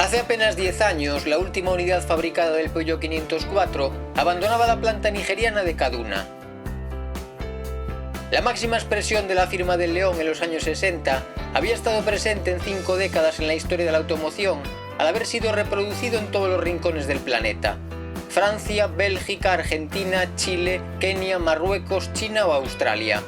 Hace apenas 10 años, la última unidad fabricada del Peugeot 504 abandonaba la planta nigeriana de Kaduna. La máxima expresión de la firma del León en los años 60 había estado presente en 5 décadas en la historia de la automoción, al haber sido reproducido en todos los rincones del planeta: Francia, Bélgica, Argentina, Chile, Kenia, Marruecos, China o Australia.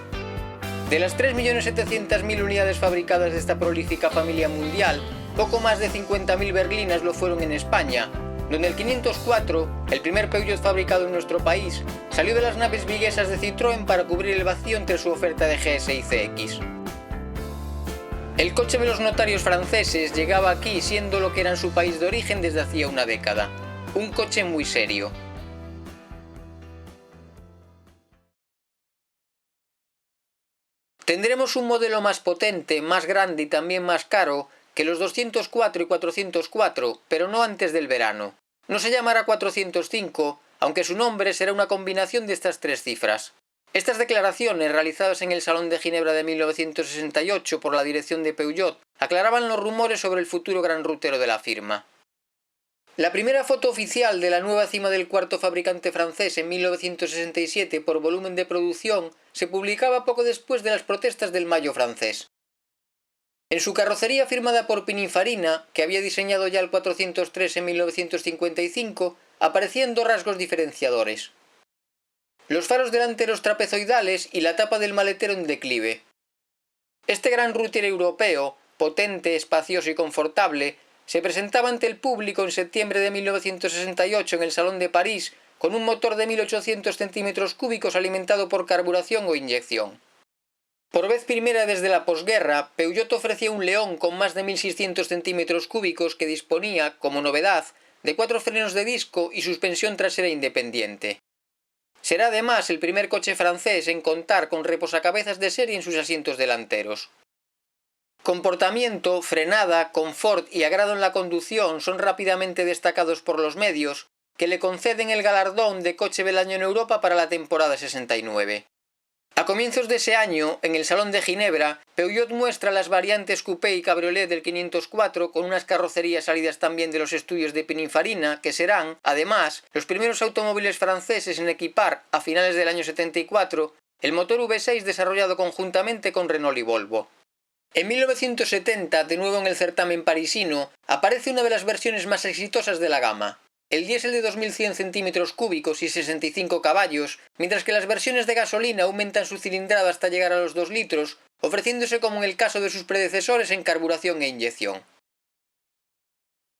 De las 3.700.000 unidades fabricadas de esta prolífica familia mundial, poco más de 50.000 berlinas lo fueron en España, donde el 504, el primer Peugeot fabricado en nuestro país, salió de las naves viguesas de Citroën para cubrir el vacío entre su oferta de GS y CX. El coche de los notarios franceses llegaba aquí siendo lo que era en su país de origen desde hacía una década. Un coche muy serio. Tendremos un modelo más potente, más grande y también más caro que los 204 y 404, pero no antes del verano. No se llamará 405, aunque su nombre será una combinación de estas 3 cifras. Estas declaraciones, realizadas en el Salón de Ginebra de 1968 por la dirección de Peugeot, aclaraban los rumores sobre el futuro gran rutero de la firma. La primera foto oficial de la nueva cima del cuarto fabricante francés en 1967 por volumen de producción se publicaba poco después de las protestas del Mayo francés. En su carrocería firmada por Pininfarina, que había diseñado ya el 403 en 1955, aparecían 2 rasgos diferenciadores: los faros delanteros trapezoidales y la tapa del maletero en declive. Este gran router europeo, potente, espacioso y confortable, se presentaba ante el público en septiembre de 1968 en el Salón de París con un motor de 1800 centímetros cúbicos alimentado por carburación o inyección. Por vez primera desde la posguerra, Peugeot ofrecía un León con más de 1600 centímetros cúbicos que disponía, como novedad, de 4 frenos de disco y suspensión trasera independiente. Será además el primer coche francés en contar con reposacabezas de serie en sus asientos delanteros. Comportamiento, frenada, confort y agrado en la conducción son rápidamente destacados por los medios, que le conceden el galardón de Coche del Año en Europa para la temporada 69. A comienzos de ese año, en el Salón de Ginebra, Peugeot muestra las variantes coupé y cabriolet del 504 con unas carrocerías salidas también de los estudios de Pininfarina, que serán, además, los primeros automóviles franceses en equipar, a finales del año 74, el motor V6 desarrollado conjuntamente con Renault y Volvo. En 1970, de nuevo en el certamen parisino, aparece una de las versiones más exitosas de la gama: el diésel de 2100 centímetros cúbicos y 65 caballos, mientras que las versiones de gasolina aumentan su cilindrada hasta llegar a los 2 litros, ofreciéndose como en el caso de sus predecesores en carburación e inyección.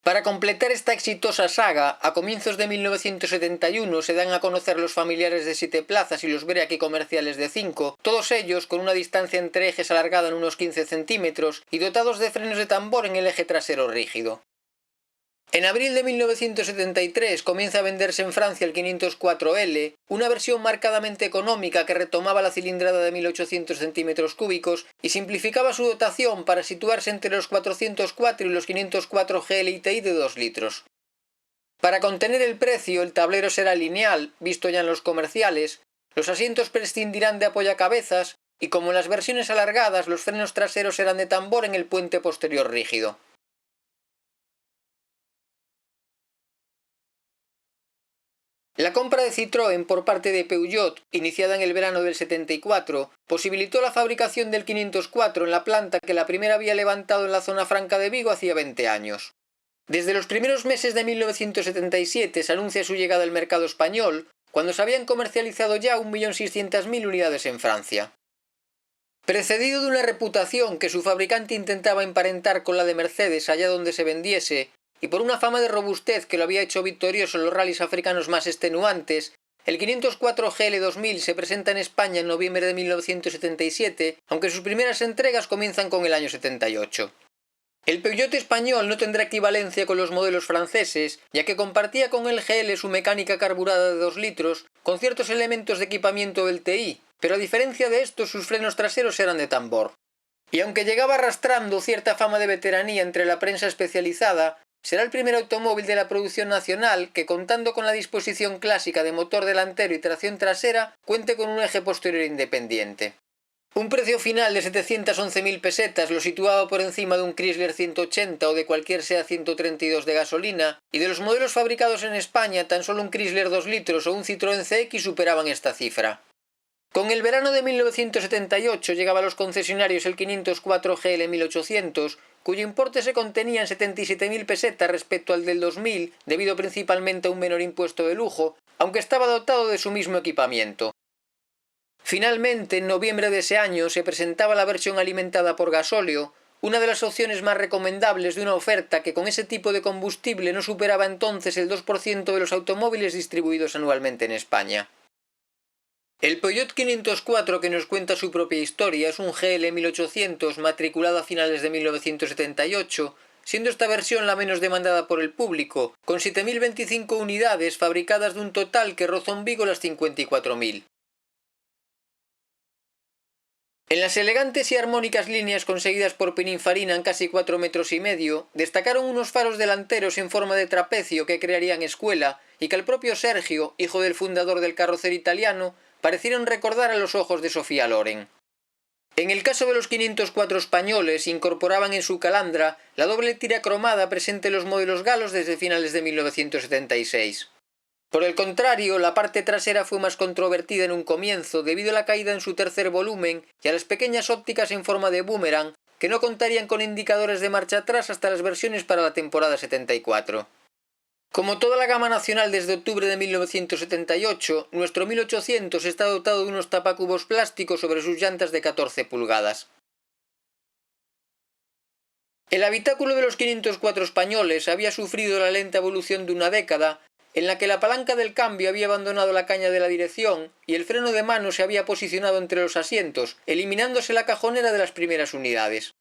Para completar esta exitosa saga, a comienzos de 1971 se dan a conocer los familiares de 7 plazas y los Break comerciales de 5, todos ellos con una distancia entre ejes alargada en unos 15 centímetros y dotados de frenos de tambor en el eje trasero rígido. En abril de 1973 comienza a venderse en Francia el 504L, una versión marcadamente económica que retomaba la cilindrada de 1800 centímetros cúbicos y simplificaba su dotación para situarse entre los 404 y los 504 GLTI de 2 litros. Para contener el precio, el tablero será lineal, visto ya en los comerciales, los asientos prescindirán de apoyacabezas y, como en las versiones alargadas, los frenos traseros serán de tambor en el puente posterior rígido. La compra de Citroën por parte de Peugeot, iniciada en el verano del 74, posibilitó la fabricación del 504 en la planta que la primera había levantado en la zona franca de Vigo hacía 20 años. Desde los primeros meses de 1977 se anuncia su llegada al mercado español, cuando se habían comercializado ya 1.600.000 unidades en Francia. Precedido de una reputación que su fabricante intentaba emparentar con la de Mercedes allá donde se vendiese, y por una fama de robustez que lo había hecho victorioso en los rallies africanos más extenuantes, el 504 GL 2000 se presenta en España en noviembre de 1977, aunque sus primeras entregas comienzan con el año 78. El Peugeot español no tendrá equivalencia con los modelos franceses, ya que compartía con el GL su mecánica carburada de 2 litros, con ciertos elementos de equipamiento del TI, pero a diferencia de esto sus frenos traseros eran de tambor. Y aunque llegaba arrastrando cierta fama de veteranía entre la prensa especializada, será el primer automóvil de la producción nacional que, contando con la disposición clásica de motor delantero y tracción trasera, cuente con un eje posterior independiente. Un precio final de 711.000 pesetas lo situaba por encima de un Chrysler 180 o de cualquier SEA 132 de gasolina, y de los modelos fabricados en España tan solo un Chrysler 2 litros o un Citroën CX superaban esta cifra. Con el verano de 1978 llegaba a los concesionarios el 504 GL 1800, cuyo importe se contenía en 77.000 pesetas respecto al del 2000, debido principalmente a un menor impuesto de lujo, aunque estaba dotado de su mismo equipamiento. Finalmente, en noviembre de ese año, se presentaba la versión alimentada por gasóleo, una de las opciones más recomendables de una oferta que con ese tipo de combustible no superaba entonces el 2% de los automóviles distribuidos anualmente en España. El Peugeot 504, que nos cuenta su propia historia, es un GL 1800 matriculado a finales de 1978, siendo esta versión la menos demandada por el público, con 7.025 unidades fabricadas de un total que rozó en Vigo las 54.000. En las elegantes y armónicas líneas conseguidas por Pininfarina en casi 4,5 metros, destacaron unos faros delanteros en forma de trapecio que crearían escuela y que al propio Sergio, hijo del fundador del carrocer italiano, parecieron recordar a los ojos de Sofía Loren. En el caso de los 504 españoles, incorporaban en su calandra la doble tira cromada presente en los modelos galos desde finales de 1976. Por el contrario, la parte trasera fue más controvertida en un comienzo debido a la caída en su tercer volumen y a las pequeñas ópticas en forma de boomerang que no contarían con indicadores de marcha atrás hasta las versiones para la temporada 74. Como toda la gama nacional desde octubre de 1978, nuestro 1800 está dotado de unos tapacubos plásticos sobre sus llantas de 14 pulgadas. El habitáculo de los 504 españoles había sufrido la lenta evolución de una década, en la que la palanca del cambio había abandonado la caña de la dirección y el freno de mano se había posicionado entre los asientos, eliminándose la cajonera de las primeras unidades.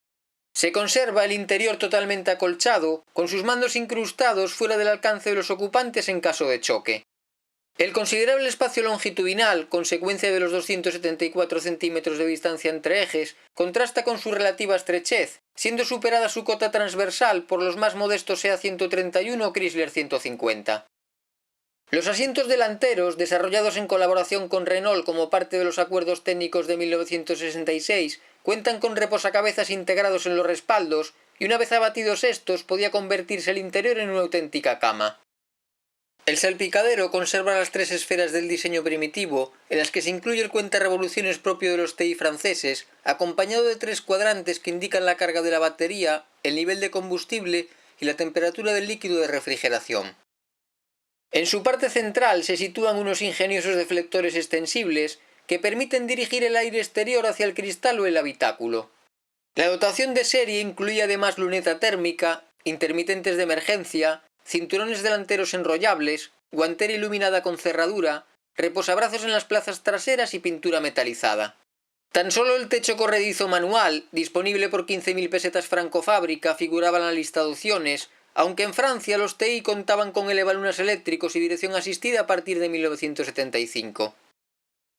Se conserva el interior totalmente acolchado, con sus mandos incrustados fuera del alcance de los ocupantes en caso de choque. El considerable espacio longitudinal, consecuencia de los 274 centímetros de distancia entre ejes, contrasta con su relativa estrechez, siendo superada su cota transversal por los más modestos SEA 131 o Chrysler 150. Los asientos delanteros, desarrollados en colaboración con Renault como parte de los acuerdos técnicos de 1966, cuentan con reposacabezas integrados en los respaldos y una vez abatidos estos podía convertirse el interior en una auténtica cama. El salpicadero conserva las tres esferas del diseño primitivo, en las que se incluye el cuentarevoluciones propio de los TI franceses, acompañado de tres cuadrantes que indican la carga de la batería, el nivel de combustible y la temperatura del líquido de refrigeración. En su parte central se sitúan unos ingeniosos deflectores extensibles que permiten dirigir el aire exterior hacia el cristal o el habitáculo. La dotación de serie incluye además luneta térmica, intermitentes de emergencia, cinturones delanteros enrollables, guantera iluminada con cerradura, reposabrazos en las plazas traseras y pintura metalizada. Tan solo el techo corredizo manual, disponible por 15.000 pesetas franco-fábrica, figuraba en la lista de opciones, aunque en Francia los TI contaban con elevalunas eléctricos y dirección asistida a partir de 1975.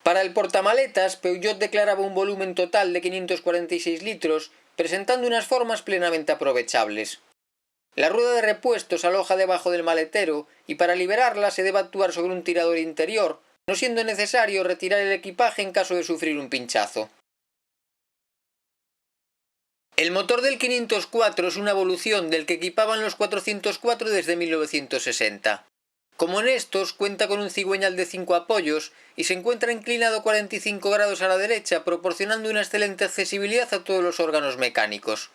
Para el portamaletas, Peugeot declaraba un volumen total de 546 litros, presentando unas formas plenamente aprovechables. La rueda de repuesto se aloja debajo del maletero y para liberarla se debe actuar sobre un tirador interior, no siendo necesario retirar el equipaje en caso de sufrir un pinchazo. El motor del 504 es una evolución del que equipaban los 404 desde 1960. Como en estos, cuenta con un cigüeñal de 5 apoyos y se encuentra inclinado 45 grados a la derecha, proporcionando una excelente accesibilidad a todos los órganos mecánicos.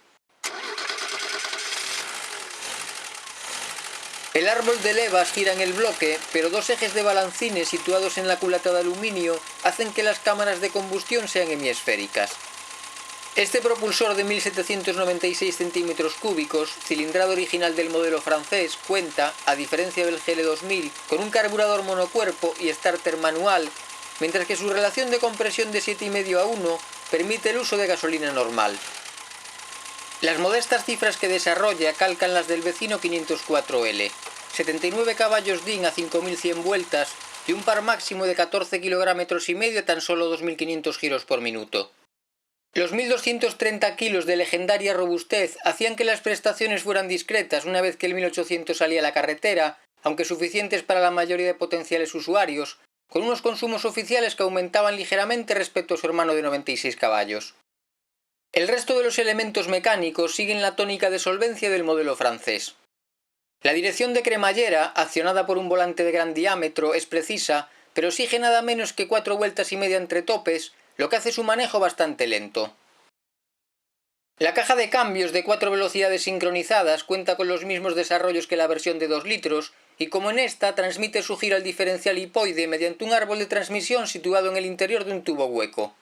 El árbol de levas gira en el bloque, pero dos ejes de balancines situados en la culata de aluminio hacen que las cámaras de combustión sean hemisféricas. Este propulsor de 1.796 centímetros cúbicos, cilindrada original del modelo francés, cuenta, a diferencia del GL 2000, con un carburador monocuerpo y starter manual, mientras que su relación de compresión de 7,5 a 1 permite el uso de gasolina normal. Las modestas cifras que desarrolla calcan las del vecino 504L, 79 caballos DIN a 5.100 vueltas y un par máximo de 14,5 kg a tan solo 2.500 giros por minuto. Los 1.230 kilos de legendaria robustez hacían que las prestaciones fueran discretas una vez que el 1800 salía a la carretera, aunque suficientes para la mayoría de potenciales usuarios, con unos consumos oficiales que aumentaban ligeramente respecto a su hermano de 96 caballos. El resto de los elementos mecánicos siguen la tónica de solvencia del modelo francés. La dirección de cremallera, accionada por un volante de gran diámetro, es precisa, pero exige nada menos que 4 vueltas y media entre topes, lo que hace su manejo bastante lento. La caja de cambios de 4 velocidades sincronizadas cuenta con los mismos desarrollos que la versión de 2 litros, y como en esta, transmite su giro al diferencial hipoide mediante un árbol de transmisión situado en el interior de un tubo hueco.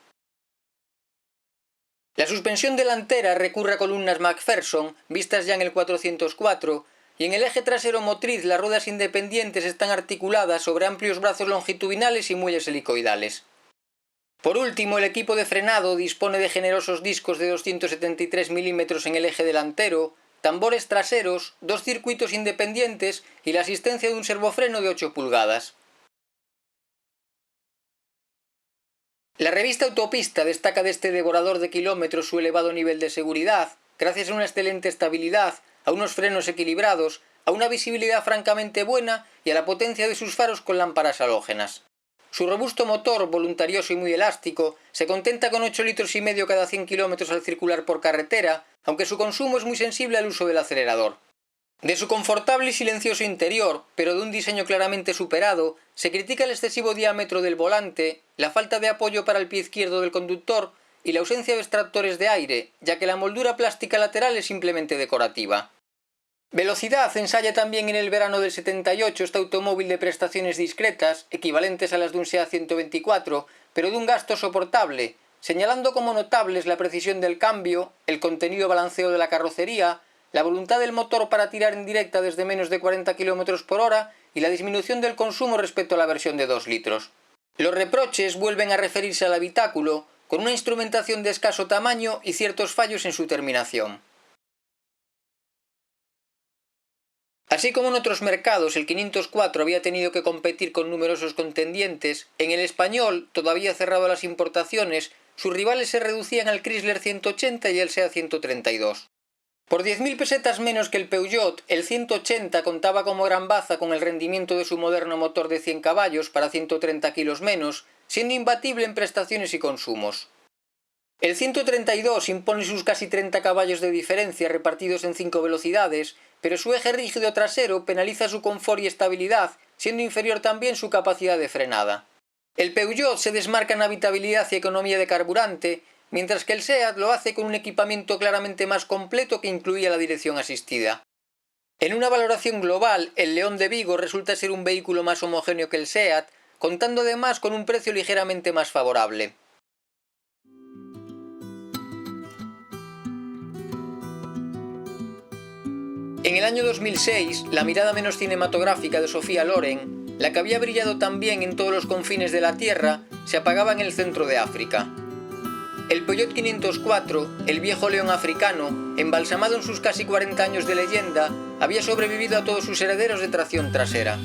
La suspensión delantera recurre a columnas McPherson, vistas ya en el 404, y en el eje trasero motriz las ruedas independientes están articuladas sobre amplios brazos longitudinales y muelles helicoidales. Por último, el equipo de frenado dispone de generosos discos de 273 mm en el eje delantero, tambores traseros, 2 circuitos independientes y la asistencia de un servofreno de 8 pulgadas. La revista Autopista destaca de este devorador de kilómetros su elevado nivel de seguridad, gracias a una excelente estabilidad, a unos frenos equilibrados, a una visibilidad francamente buena y a la potencia de sus faros con lámparas halógenas. Su robusto motor, voluntarioso y muy elástico, se contenta con 8,5 litros cada 100 km al circular por carretera, aunque su consumo es muy sensible al uso del acelerador. De su confortable y silencioso interior, pero de un diseño claramente superado, se critica el excesivo diámetro del volante, la falta de apoyo para el pie izquierdo del conductor y la ausencia de extractores de aire, ya que la moldura plástica lateral es simplemente decorativa. Velocidad ensaya también en el verano del 78 este automóvil de prestaciones discretas, equivalentes a las de un SEAT 124, pero de un gasto soportable, señalando como notables la precisión del cambio, el contenido balanceo de la carrocería, la voluntad del motor para tirar en directa desde menos de 40 km por hora y la disminución del consumo respecto a la versión de 2 litros. Los reproches vuelven a referirse al habitáculo, con una instrumentación de escaso tamaño y ciertos fallos en su terminación. Así como en otros mercados el 504 había tenido que competir con numerosos contendientes, en el español, todavía cerrado a las importaciones, sus rivales se reducían al Chrysler 180 y el SEAT 132. Por 10.000 pesetas menos que el Peugeot, el 180 contaba como gran baza con el rendimiento de su moderno motor de 100 caballos para 130 kilos menos, siendo imbatible en prestaciones y consumos. El 132 impone sus casi 30 caballos de diferencia repartidos en 5 velocidades, pero su eje rígido trasero penaliza su confort y estabilidad, siendo inferior también su capacidad de frenada. El Peugeot se desmarca en habitabilidad y economía de carburante, mientras que el SEAT lo hace con un equipamiento claramente más completo que incluía la dirección asistida. En una valoración global, el León de Vigo resulta ser un vehículo más homogéneo que el SEAT, contando además con un precio ligeramente más favorable. En el año 2006, la mirada menos cinematográfica de Sophia Loren, la que había brillado también en todos los confines de la Tierra, se apagaba en el centro de África. El Peugeot 504, el viejo león africano, embalsamado en sus casi 40 años de leyenda, había sobrevivido a todos sus herederos de tracción trasera.